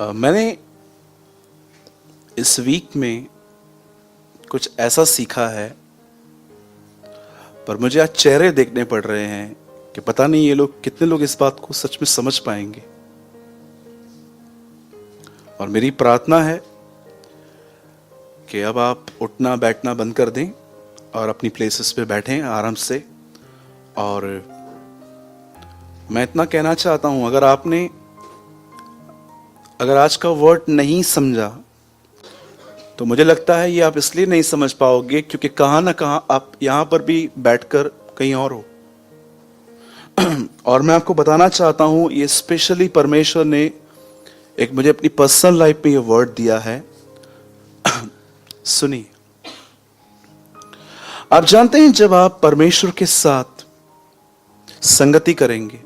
मैंने इस वीक में कुछ ऐसा सीखा है, पर मुझे आज चेहरे देखने पड़ रहे हैं कि पता नहीं ये लोग कितने लोग इस बात को सच में समझ पाएंगे। और मेरी प्रार्थना है कि अब आप उठना बैठना बंद कर दें और अपनी प्लेसेस पे बैठें आराम से। और मैं इतना कहना चाहता हूं, अगर आज का वर्ड नहीं समझा तो मुझे लगता है ये आप इसलिए नहीं समझ पाओगे क्योंकि कहां ना कहां आप यहां पर भी बैठकर कहीं और हो। और मैं आपको बताना चाहता हूं, ये स्पेशली परमेश्वर ने एक मुझे अपनी पर्सनल लाइफ में ये वर्ड दिया है। सुनिए, आप जानते हैं जब आप परमेश्वर के साथ संगति करेंगे,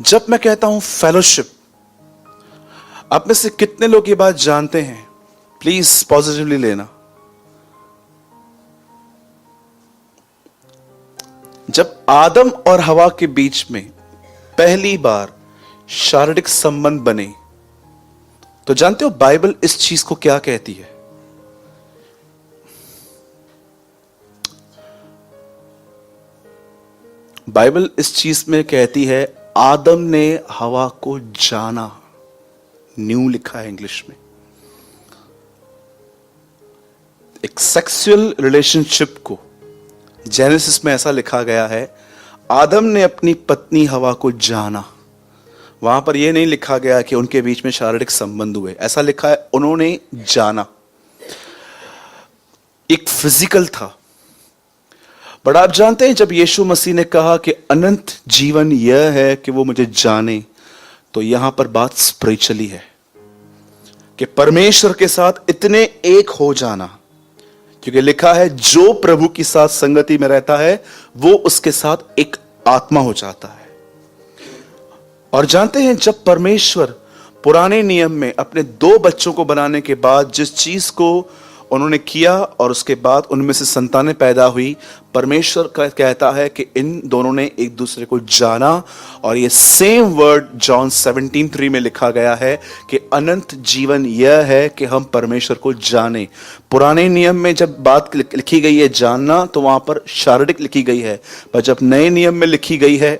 जब मैं कहता हूं फेलोशिप, आप में से कितने लोग ये बात जानते हैं? प्लीज पॉजिटिवली लेना। जब आदम और हवा के बीच में पहली बार शारीरिक संबंध बने, तो जानते हो बाइबल इस चीज को क्या कहती है? बाइबल इस चीज में कहती है, आदम ने हवा को जाना। न्यू लिखा है इंग्लिश में। एक सेक्सुअल रिलेशनशिप को जेनेसिस में ऐसा लिखा गया है, आदम ने अपनी पत्नी हवा को जाना। वहां पर यह नहीं लिखा गया कि उनके बीच में शारीरिक संबंध हुए, ऐसा लिखा है उन्होंने जाना। एक फिजिकल था। बट आप जानते हैं जब यीशु मसीह ने कहा कि अनंत जीवन यह है कि वो मुझे जाने, तो यहां पर बात स्पिरिचुअली है कि परमेश्वर के साथ इतने एक हो जाना। क्योंकि लिखा है जो प्रभु के साथ संगति में रहता है वो उसके साथ एक आत्मा हो जाता है। और जानते हैं जब परमेश्वर पुराने नियम में अपने दो बच्चों को बनाने के बाद जिस चीज को उन्होंने किया और उसके बाद उनमें से संतानें पैदा हुई, परमेश्वर कहता है कि इन दोनों ने एक दूसरे को जाना। और ये सेम वर्ड जॉन 17:3 में लिखा गया है कि अनंत जीवन यह है कि हम परमेश्वर को जाने। पुराने नियम में जब बात लिखी गई है जानना, तो वहां पर शारीरिक लिखी गई है, पर जब नए नियम में लिखी गई है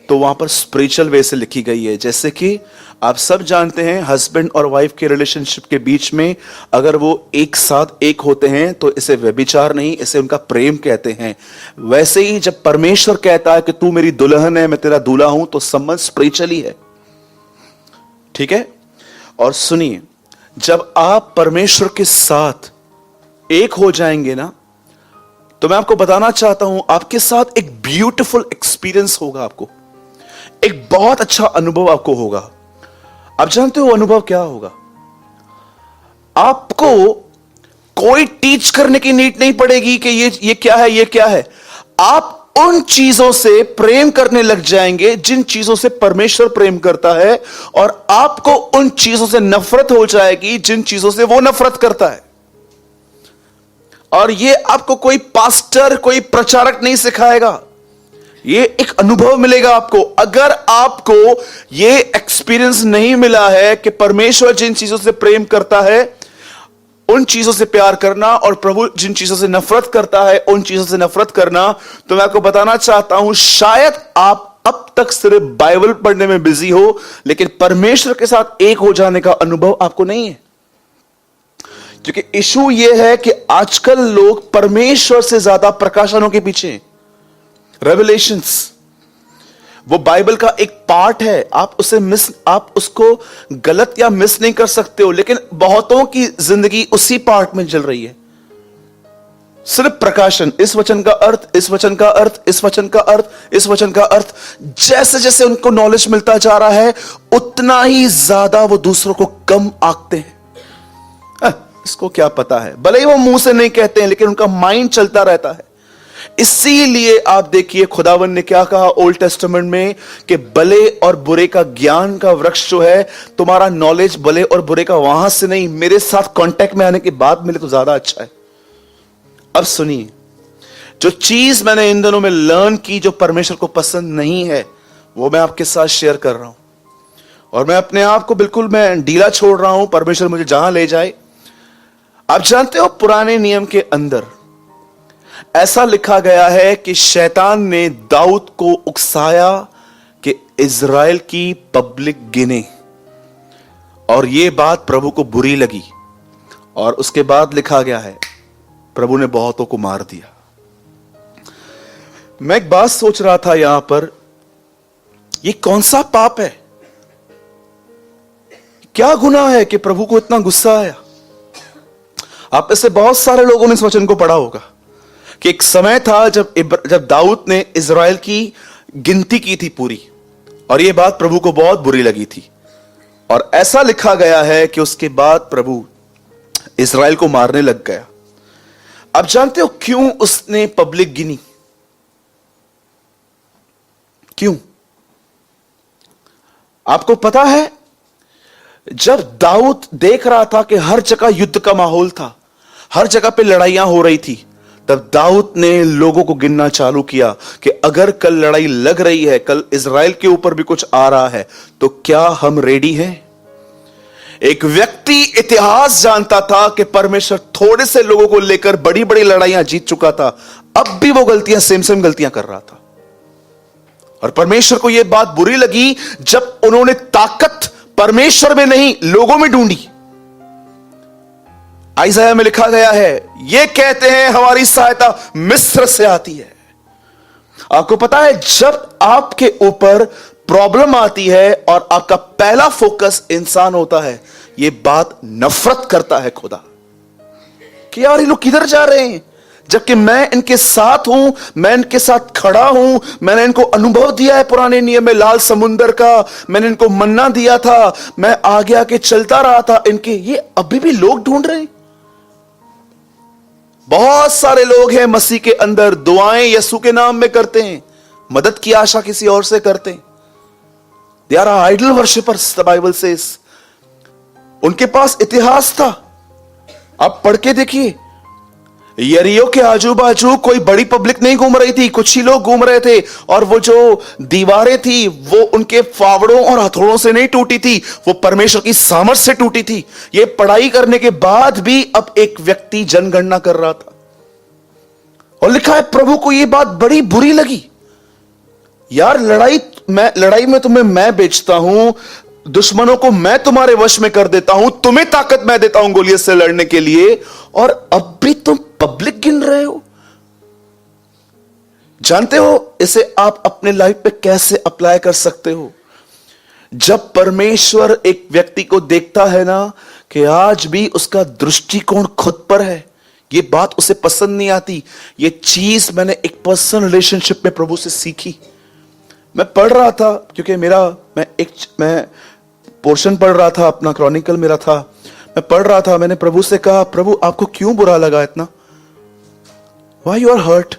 तो वहां पर स्पिरिचुअल वे से लिखी गई है। जैसे कि आप सब जानते हैं हस्बैंड और वाइफ के रिलेशनशिप के बीच में अगर वो एक साथ एक होते हैं तो इसे व्यभिचार नहीं, इसे उनका प्रेम कहते हैं। वैसे ही जब परमेश्वर कहता है कि तू मेरी दुल्हन है, मैं तेरा दूल्हा हूं, तो संबंध स्पिरिचुअली है। ठीक है? और सुनिए, जब आप परमेश्वर के साथ एक हो जाएंगे ना, तो मैं आपको बताना चाहता हूं आपके साथ एक ब्यूटीफुल एक्सपीरियंस होगा। आपको एक बहुत अच्छा अनुभव आपको होगा। आप जानते हो अनुभव क्या होगा? आपको कोई टीच करने की नीड नहीं पड़ेगी कि ये क्या है, ये क्या है। आप उन चीजों से प्रेम करने लग जाएंगे जिन चीजों से परमेश्वर प्रेम करता है, और आपको उन चीजों से नफरत हो जाएगी जिन चीजों से वो नफरत करता है। और ये आपको कोई पास्टर, कोई प्रचारक नहीं सिखाएगा, ये एक अनुभव मिलेगा आपको। अगर आपको ये एक्सपीरियंस नहीं मिला है कि परमेश्वर जिन चीजों से प्रेम करता है उन चीजों से प्यार करना, और प्रभु जिन चीजों से नफरत करता है उन चीजों से नफरत करना, तो मैं आपको बताना चाहता हूं शायद आप अब तक सिर्फ बाइबल पढ़ने में बिजी हो, लेकिन परमेश्वर के साथ एक हो जाने का अनुभव आपको नहीं है। क्योंकि इशू यह है कि आजकल लोग परमेश्वर से ज्यादा प्रकाशनों के पीछे हैं। रेवलेशंस वो बाइबल का एक पार्ट है, आप उसको गलत या मिस नहीं कर सकते हो, लेकिन बहुतों की जिंदगी उसी पार्ट में चल रही है। सिर्फ प्रकाशन, इस वचन का अर्थ, इस वचन का अर्थ, इस वचन का अर्थ, इस वचन का अर्थ। जैसे जैसे उनको नॉलेज मिलता जा रहा है उतना ही ज्यादा वो दूसरों को कम आंकते हैं। इसको क्या पता है, भले ही वो मुंह से नहीं कहते हैं, लेकिन उनका माइंड चलता रहता है। इसीलिए आप देखिए खुदावन ने क्या कहा ओल्ड टेस्टामेंट में कि भले और बुरे का ज्ञान का वृक्ष जो है, तुम्हारा नॉलेज भले और बुरे का वहां से नहीं, मेरे साथ कांटेक्ट में आने के बाद मिले तो ज्यादा अच्छा है। अब सुनिए, जो चीज मैंने इन दिनों में लर्न की जो परमेश्वर को पसंद नहीं है, वो मैं आपके साथ शेयर कर रहा हूं। और मैं अपने आप को बिल्कुल मैं ढीला छोड़ रहा हूं, परमेश्वर मुझे जहां ले जाए। आप जानते हो पुराने नियम के अंदर ऐसा लिखा गया है कि शैतान ने दाऊद को उकसाया कि इज़राइल की पब्लिक गिने, और यह बात प्रभु को बुरी लगी, और उसके बाद लिखा गया है प्रभु ने बहुतों को मार दिया। मैं एक बात सोच रहा था यहां पर, यह कौन सा पाप है, क्या गुनाह है कि प्रभु को इतना गुस्सा आया। आप में से बहुत सारे लोगों ने इस वचन को पढ़ा होगा कि एक समय था जब दाऊद ने इज़राइल की गिनती की थी पूरी, और यह बात प्रभु को बहुत बुरी लगी थी, और ऐसा लिखा गया है कि उसके बाद प्रभु इज़राइल को मारने लग गया। आप जानते हो क्यों उसने पब्लिक गिनी? क्यों? आपको पता है, जब दाऊद देख रहा था कि हर जगह युद्ध का माहौल था, हर जगह पे लड़ाइयां हो रही थी, तब दाऊद ने लोगों को गिनना चालू किया कि अगर कल लड़ाई लग रही है, कल इज़राइल के ऊपर भी कुछ आ रहा है, तो क्या हम रेडी हैं? एक व्यक्ति इतिहास जानता था कि परमेश्वर थोड़े से लोगों को लेकर बड़ी बड़ी लड़ाइयां जीत चुका था, अब भी वो गलतियां सेम गलतियां कर रहा था, और परमेश्वर को यह बात बुरी लगी जब उन्होंने ताकत परमेश्वर में नहीं लोगों में ढूंढी। आइज़ाया में लिखा गया है, ये कहते हैं हमारी सहायता मिस्र से आती है। आपको पता है, जब आपके ऊपर प्रॉब्लम आती है और आपका पहला फोकस इंसान होता है, यह बात नफरत करता है खुदा कि यार ये लोग किधर जा रहे हैं, जबकि मैं इनके साथ हूं, मैं इनके साथ खड़ा हूं, मैंने इनको अनुभव दिया है पुराने नियम में लाल समुंदर का, मैंने इनको मन्ना दिया था, मैं आगे आके चलता रहा था इनके, ये अभी भी लोग ढूंढ रहे हैं। बहुत सारे लोग हैं मसीह के अंदर, दुआएं यीशु के नाम में करते हैं, मदद की आशा किसी और से करते हैं। They are idol worshippers, the Bible says. उनके पास इतिहास था, आप पढ़ के देखिए, यरीहो के आजू बाजू कोई बड़ी पब्लिक नहीं घूम रही थी, कुछ ही लोग घूम रहे थे, और वो जो दीवारें थी वो उनके फावड़ों और हथौड़ों से नहीं टूटी थी, वो परमेश्वर की सामर्थ से टूटी थी। ये पढ़ाई करने के बाद भी अब एक व्यक्ति जनगणना कर रहा था, और लिखा है प्रभु को यह बात बड़ी बुरी लगी। यार लड़ाई में तुम्हें मैं बेचता हूं, दुश्मनों को मैं तुम्हारे वश में कर देता हूं, तुम्हें ताकत मैं देता हूं गोलियत से लड़ने के लिए, और अब भी तुम पब्लिक गिन रहे हो। जानते हो इसे आप अपने लाइफ पे कैसे अप्लाई कर सकते हो? जब परमेश्वर एक व्यक्ति को देखता है ना कि आज भी उसका दृष्टिकोण खुद पर है, ये बात उसे पसंद नहीं आती। ये चीज मैंने एक पर्सनल रिलेशनशिप में प्रभु से सीखी। मैं पढ़ रहा था, क्योंकि मैं पोर्शन पढ़ रहा था, अपना क्रॉनिकल मेरा था, मैं पढ़ रहा था, मैंने प्रभु से कहा, प्रभु आपको क्यों बुरा लगा इतना? Why you are hurt?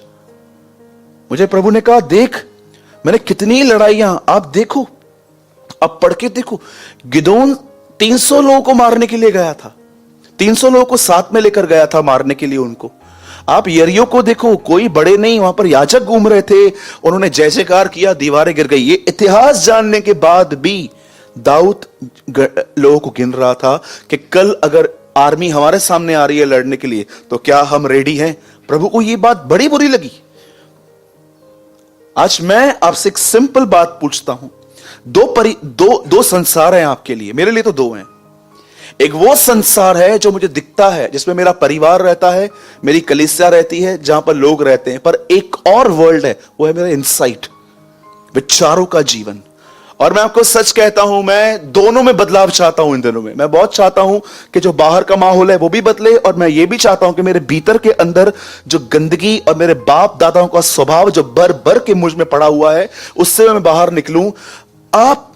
मुझे प्रभु ने कहा, देख मैंने कितनी लड़ाइयां, आप देखो, आप पढ़ के देखो। गिदोन 300 लोगों को मारने के लिए गया था, 300 लोगों को साथ में लेकर गया था मारने के लिए उनको। आप यरीहो को देखो, कोई बड़े नहीं, वहां पर याजक घूम रहे थे, उन्होंने जय जयकार किया, दीवारें गिर गई। ये इतिहास जानने के बाद भी दाऊद लोगों को गिन रहा था कि कल अगर आर्मी हमारे सामने आ रही है लड़ने के लिए, तो क्या हम रेडी हैं? प्रभु को यह बात बड़ी बुरी लगी। आज मैं आपसे एक सिंपल बात पूछता हूं, दो संसार हैं आपके लिए, मेरे लिए तो दो हैं। एक वो संसार है जो मुझे दिखता है, जिसमें मेरा परिवार रहता है, मेरी कलीसिया रहती है, जहां पर लोग रहते हैं, पर एक और वर्ल्ड है, वो है मेरा इनसाइट, विचारों का जीवन। और मैं आपको सच कहता हूं, मैं दोनों में बदलाव चाहता हूं इन दिनों में। मैं बहुत चाहता हूं कि जो बाहर का माहौल है वो भी बदले, और मैं ये भी चाहता हूं कि मेरे भीतर के अंदर जो गंदगी और मेरे बाप दादाओं का स्वभाव जो बर बर के मुझ में पड़ा हुआ है, उससे मैं बाहर निकलूं। आप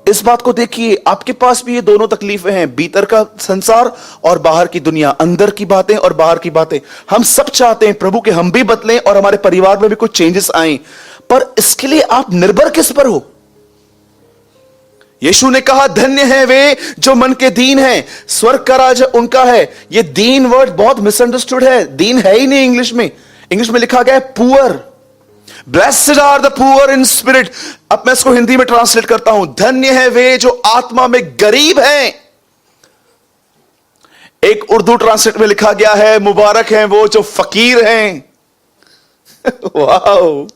इस बात को देखिए, आपके पास भी ये दोनों तकलीफें हैं, भीतर का संसार और बाहर की दुनिया, अंदर की बातें और बाहर की बातें। हम सब चाहते हैं प्रभु के हम भी बदलें और हमारे परिवार में भी कुछ चेंजेस आए, पर इसके लिए आप निर्भर किस पर हो? यीशु ने कहा, धन्य है वे जो मन के दीन हैं, स्वर्ग का राज उनका है। ये दीन वर्ड बहुत मिसअंडरस्टूड है, दीन है ही नहीं इंग्लिश में। इंग्लिश में लिखा गया है poor. Blessed are the poor in spirit. अब मैं इसको हिंदी में ट्रांसलेट करता हूं, धन्य है वे जो आत्मा में गरीब हैं। एक उर्दू ट्रांसलेट में लिखा गया है, मुबारक हैं वो जो फकीर हैं। वाह,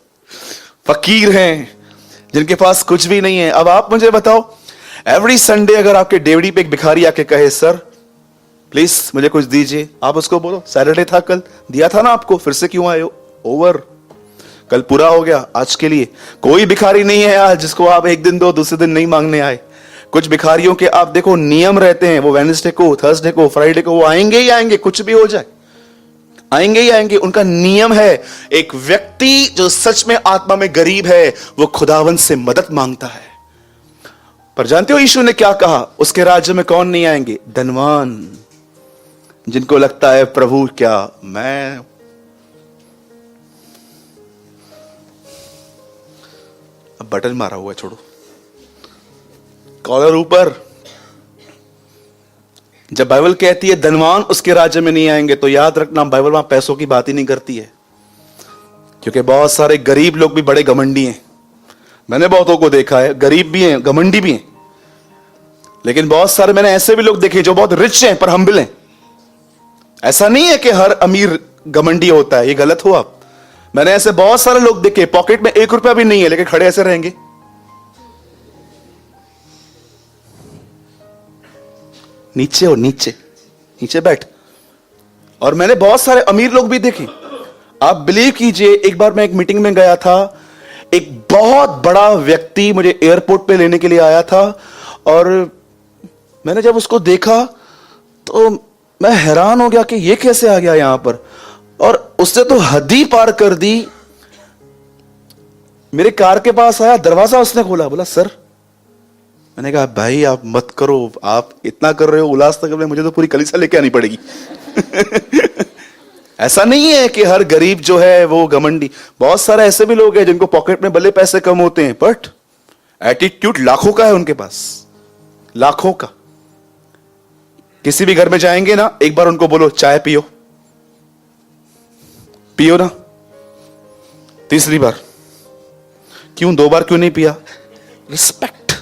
फकीर हैं जिनके पास कुछ भी नहीं है। अब आप मुझे बताओ, एवरी संडे अगर आपके डेवड़ी पे एक भिखारी आके कहे, सर प्लीज मुझे कुछ दीजिए, आप उसको बोलो सैटरडे था कल, दिया था ना आपको, फिर से क्यों आए हो? ओवर, कल पूरा हो गया आज के लिए। कोई भिखारी नहीं है आज जिसको आप एक दिन दो, दूसरे दिन नहीं मांगने आए। कुछ भिखारियों के आप देखो नियम रहते हैं, वो वेडनेसडे को, थर्सडे को, फ्राइडे को वो आएंगे ही आएंगे, कुछ भी हो जाए आएंगे ही आएंगे। उनका नियम है। एक व्यक्ति जो सच में आत्मा में गरीब है वो खुदावन से मदद मांगता है। पर जानते हो यीशु ने क्या कहा? उसके राज्य में कौन नहीं आएंगे? धनवान, जिनको लगता है प्रभु क्या मैं, अब बटन मारा हुआ है, छोड़ो, कॉलर ऊपर। जब बाइबल कहती है धनवान उसके राज्य में नहीं आएंगे, तो याद रखना बाइबल वहां पैसों की बात ही नहीं करती है, क्योंकि बहुत सारे गरीब लोग भी बड़े घमंडी हैं। मैंने बहुतों को देखा है, गरीब भी हैं, घमंडी भी हैं। लेकिन बहुत सारे मैंने ऐसे भी लोग देखे जो बहुत रिच हैं पर हम्बल हैं। ऐसा नहीं है कि हर अमीर घमंडी होता है, ये गलत हो आप। मैंने ऐसे बहुत सारे लोग देखे, पॉकेट में 1 रुपया भी नहीं है लेकिन खड़े ऐसे रहेंगे। नीचे हो, नीचे नीचे बैठ। और मैंने बहुत सारे अमीर लोग भी देखे। आप बिलीव कीजिए, एक बार मैं एक मीटिंग में गया था, एक बहुत बड़ा व्यक्ति मुझे एयरपोर्ट पे लेने के लिए आया था, और मैंने जब उसको देखा तो मैं हैरान हो गया कि ये कैसे आ गया यहां पर। और उसने तो हद ही पार कर दी। मेरे कार के पास आया, दरवाजा उसने खोला, बोला सर। मैंने कहा भाई आप मत करो, आप इतना कर रहे हो उल्लासनगर में, मुझे तो पूरी कलीसिया लेके आनी पड़ेगी। ऐसा नहीं है कि हर गरीब जो है वो घमंडी। बहुत सारे ऐसे भी लोग हैं जिनको पॉकेट में भले पैसे कम होते हैं, बट एटीट्यूड लाखों का है उनके पास, लाखों का। किसी भी घर में जाएंगे ना, एक बार उनको बोलो चाय पियो, पियो ना। तीसरी बार क्यों, 2 बार क्यों नहीं पिया? Respect,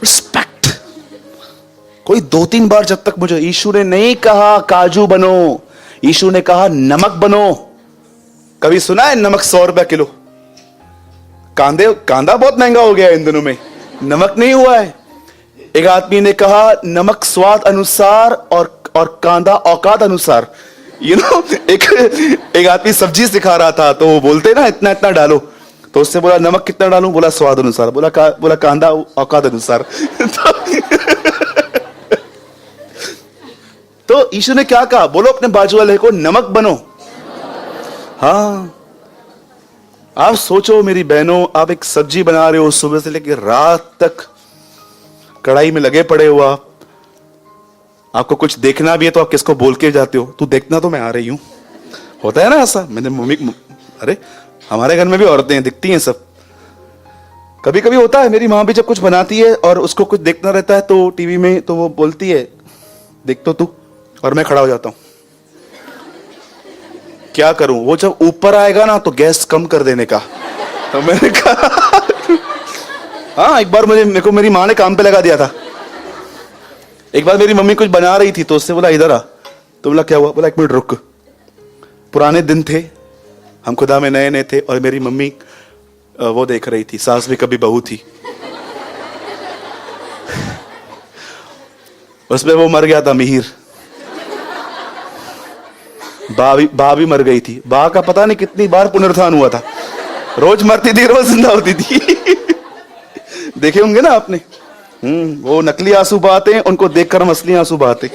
respect. कोई 2-3 बार, जब तक मुझे, यीशु ने नहीं कहा काजू बनो, यीशु ने कहा नमक बनो। कभी सुना है नमक 100 रुपया किलो? कांदा बहुत महंगा हो गया है इन दिनों में, नमक नहीं हुआ है। एक आदमी ने कहा नमक स्वाद अनुसार और कांदा औकात अनुसार। एक आदमी सब्जी सिखा रहा था, तो वो बोलते ना इतना इतना डालो, तो उससे बोला नमक कितना डालूं? बोला स्वाद अनुसार। बोला कांदा औकात अनुसार। तो यीशु ने क्या कहा? बोलो अपने बाजू वाले को नमक बनो। हाँ, आप सोचो मेरी बहनों, आप एक सब्जी बना रहे हो, सुबह से लेकर रात तक कढ़ाई में लगे पड़े हो। आपको कुछ देखना भी है तो आप किसको बोल के जाते हो? तू देखना, तो मैं आ रही हूं। होता है ना ऐसा? मैंने मम्मी, अरे हमारे घर में भी औरतें दिखती हैं सब। कभी कभी होता है, मेरी माँ भी जब कुछ बनाती है और उसको कुछ देखना रहता है तो टीवी में, तो वो बोलती है देख तो तू, और मैं खड़ा हो जाता हूं। क्या करूं? वो जब ऊपर आएगा ना तो गैस कम कर देने का। तो मैंने कहा हाँ, एक बार मेरे को मेरी माँ ने काम पे लगा दिया था। एक बार मेरी मम्मी कुछ बना रही थी तो उससे बोला इधर आ। तो बोला क्या हुआ? बोला 1 मिनट रुक। पुराने दिन थे, हम खुदा में नए नए थे, और मेरी मम्मी वो देख रही थी, सास भी कभी बहू थी। उसमें वो मर गया था मिहिर, बा भी मर गई थी। बा का पता नहीं कितनी बार पुनरुत्थान हुआ था, रोज मरती थी रोज जिंदा होती थी। देखे होंगे ना आपने। वो नकली आंसू बहाते हैं, उनको देखकर हम असली आंसू बहाते।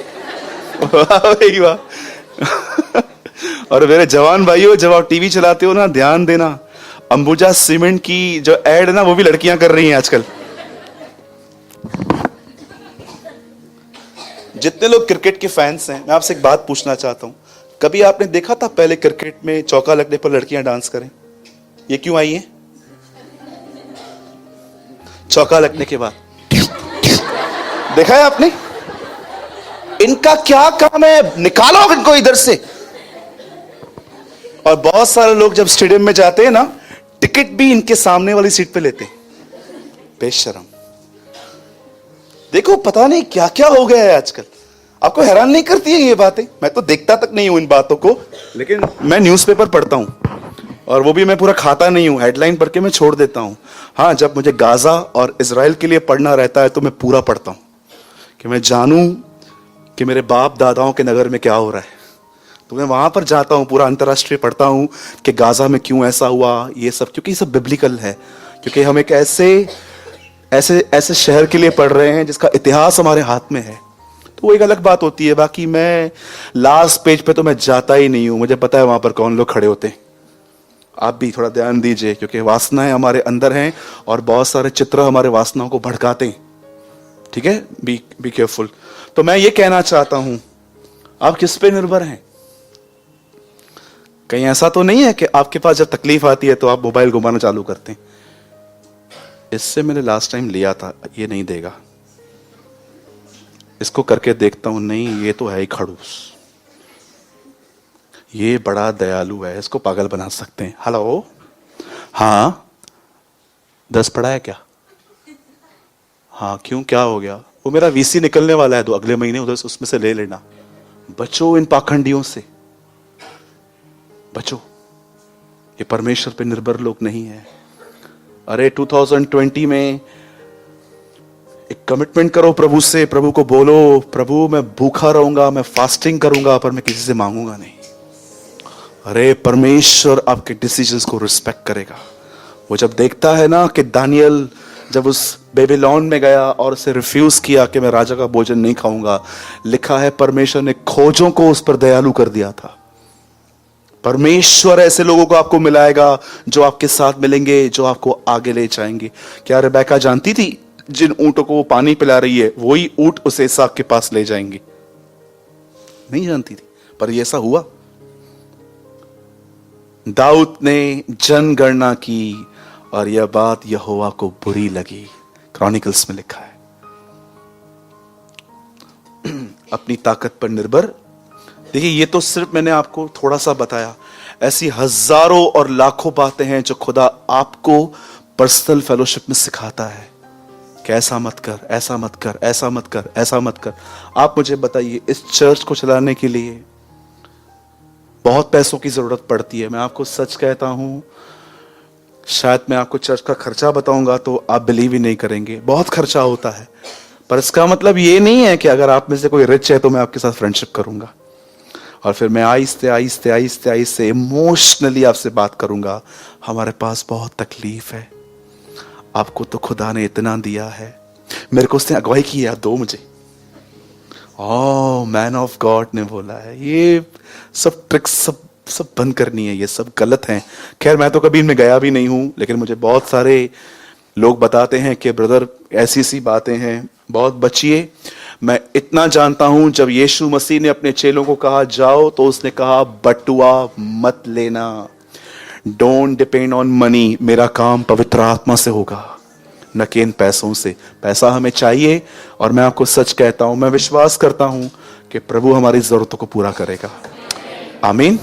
वाह वाह। और मेरे जवान भाइयों, जब आप टीवी चलाते हो ना, ध्यान देना, अंबुजा सीमेंट की जो एड है ना, वो भी लड़कियां कर रही हैं आजकल। जितने लोग क्रिकेट के फैंस हैं, मैं आपसे एक बात पूछना चाहता हूं, कभी आपने देखा था पहले क्रिकेट में चौका लगने पर लड़कियां डांस करें? ये क्यों आई है? चौका लगने के बाद देखा है आपने? इनका क्या काम है? निकालो इनको इधर से। और बहुत सारे लोग जब स्टेडियम में जाते हैं ना, टिकट भी इनके सामने वाली सीट पे लेते हैं। बेशरम। देखो पता नहीं क्या क्या हो गया है आजकल। आपको हैरान नहीं करती है ये बातें? मैं तो देखता तक नहीं हूं इन बातों को, लेकिन मैं न्यूज़पेपर पढ़ता हूं, और वो भी मैं पूरा खाता नहीं हूं, हेडलाइन पढ़ के मैं छोड़ देता हूं। हाँ, जब मुझे गाजा और इजराइल के लिए पढ़ना रहता है तो मैं पूरा पढ़ता हूं, कि मैं जानूं कि मेरे बाप दादाओं के नगर में क्या हो रहा है। तो मैं वहां पर जाता हूं, पूरा अंतर्राष्ट्रीय पढ़ता हूं कि गाजा में क्यों ऐसा हुआ, ये सब, क्योंकि ये सब बिब्लिकल है। क्योंकि हम एक ऐसे शहर के लिए पढ़ रहे हैं जिसका इतिहास हमारे हाथ में है। तो वो एक अलग बात होती है। बाकी मैं लास्ट पेज पे तो मैं जाता ही नहीं हूं, मुझे पता है वहां पर कौन लोग खड़े होते हैं। आप भी थोड़ा ध्यान दीजिए, क्योंकि वासनाएं हमारे अंदर हैं और बहुत सारे चित्र हमारे वासनाओं को भड़काते हैं। ठीक है, बी केयरफुल। तो मैं ये कहना चाहता हूं, आप किस पे निर्भर हैं? कहीं ऐसा तो नहीं है कि आपके पास जब तकलीफ आती है तो आप मोबाइल घुमाना चालू करते हैं? इससे मैंने लास्ट टाइम लिया था, ये नहीं देगा। इसको करके देखता हूं, नहीं ये तो है ही खड़ूस, ये बड़ा दयालु है, इसको पागल बना सकते हैं। हेलो, हाँ 10 पड़ा है क्या? हाँ क्यों, क्या हो गया? वो मेरा वीसी निकलने वाला है तो अगले महीने, उधर से उसमें से ले लेना। बचो इन पाखंडियों से, बचो। ये परमेश्वर पे निर्भर लोग नहीं है। अरे 2020 में एक कमिटमेंट करो प्रभु से, प्रभु को बोलो, प्रभु मैं भूखा रहूंगा, मैं फास्टिंग करूंगा, पर मैं किसी से मांगूंगा नहीं। अरे परमेश्वर आपके डिसीजंस को रिस्पेक्ट करेगा। वो जब देखता है ना कि दानियल जब उस बेबीलोन में गया और उसे रिफ्यूज किया कि मैं राजा का भोजन नहीं खाऊंगा, लिखा है परमेश्वर ने खोजों को उस पर दयालु कर दिया था। परमेश्वर ऐसे लोगों को आपको मिलाएगा जो आपके साथ मिलेंगे, जो आपको आगे ले जाएंगे। क्या रेबेका जानती थी जिन ऊंटों को वो पानी पिला रही है वही ऊंट उसे इसहाक के पास ले जाएंगे? नहीं जानती थी, पर ये ऐसा हुआ। दाऊद ने जनगणना की और यह बात यहोवा को बुरी लगी। क्रॉनिकल्स में लिखा है। अपनी ताकत पर निर्भर। देखिए, ये तो सिर्फ मैंने आपको थोड़ा सा बताया, ऐसी हजारों और लाखों बातें हैं जो खुदा आपको पर्सनल फेलोशिप में सिखाता है कि ऐसा मत कर, ऐसा मत कर, ऐसा मत कर, ऐसा मत कर। आप मुझे बताइए, इस चर्च को चलाने के लिए बहुत पैसों की जरूरत पड़ती है। मैं आपको सच कहता हूं, शायद मैं आपको चर्च का खर्चा बताऊंगा तो आप बिलीव ही नहीं करेंगे, बहुत खर्चा होता है। पर इसका मतलब ये नहीं है कि अगर आप में से कोई रिच है तो मैं आपके साथ फ्रेंडशिप करूंगा और फिर मैं आहिस्ते आहिस्ते आहिस्ते आहिस्ते इमोशनली आपसे बात करूंगा। हमारे पास बहुत तकलीफ है, आपको तो खुदा ने इतना दिया है। मेरे को उसने अगुवाई की है, दो मुझे। मैन ऑफ गॉड ने बोला है। ये सब ट्रिक्स सब बंद करनी है, ये सब गलत हैं। खैर मैं तो कभी इनमें गया भी नहीं हूं, लेकिन मुझे बहुत सारे लोग बताते हैं कि ब्रदर ऐसी सी बातें हैं, बहुत बचिए। मैं इतना जानता हूं, जब यीशु मसीह ने अपने चेलों को कहा जाओ, तो उसने कहा बटुआ मत लेना, डोंट डिपेंड ऑन मनी। मेरा काम पवित्र आत्मा से होगा, न कि इन पैसों से। पैसा हमें चाहिए, और मैं आपको सच कहता हूं, मैं विश्वास करता हूं कि प्रभु हमारी जरूरतों को पूरा करेगा। आमीन।